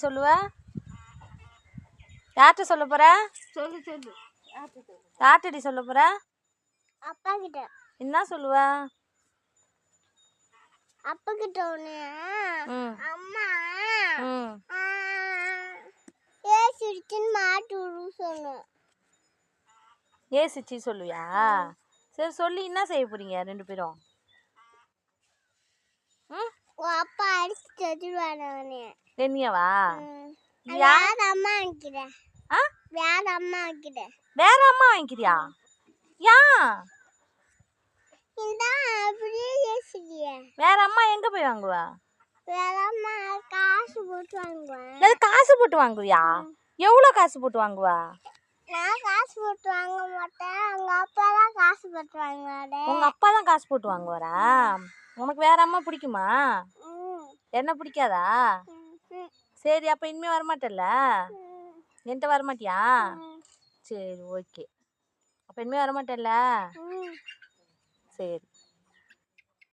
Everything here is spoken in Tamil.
சொல்லுவ? யார்கிட்ட சொல்ல போற? சொல்லு சொல்லு. யார்கிட்டடி சொல்ல போற? அப்பா கிட்ட. என்ன சொல்லுவ? அப்பா கிட்ட ஒண்ணு. அம்மா ஏசிடின்னு மாட்டு விடு சொல்லு. ஏசிச்சி சொல்லுவியா? சரி சொல்லி என்ன செய்ய போறீங்க ரெண்டு பேரும்? அப்பா அடிச்சு தருவானே. என்னையவா? வேற அம்மா வாங்கிக்கிறேன். வேற அம்மா வாங்கிக்கிறேன். வேற அம்மா வாங்கிக்கிறியா? ஏன்? இந்த அப்படியே யோசிக்கிறியா? வேற அம்மா எங்க போய் வாங்குவா? வேற அம்மா காசு போட்டு வாங்குவேன். அது காசு போட்டு வாங்குவியா? எவ்வளோ காசு போட்டு வாங்குவா? நான் காசு போட்டு வாங்க மாட்டேன். அவங்க அப்பா தான் காசு போட்டு வாங்குவாரு. உங்க அப்பா தான் காசு போட்டு வாங்குவாரா? உனக்கு வேற அம்மா பிடிக்குமா? என்ன பிடிக்காதா? சரி, அப்ப இனிமே வரமாட்டல்ல? என்கிட்ட வரமாட்டியா? சரி, ஓகே. அப்ப இனிமே வரமாட்டல்ல? சரி.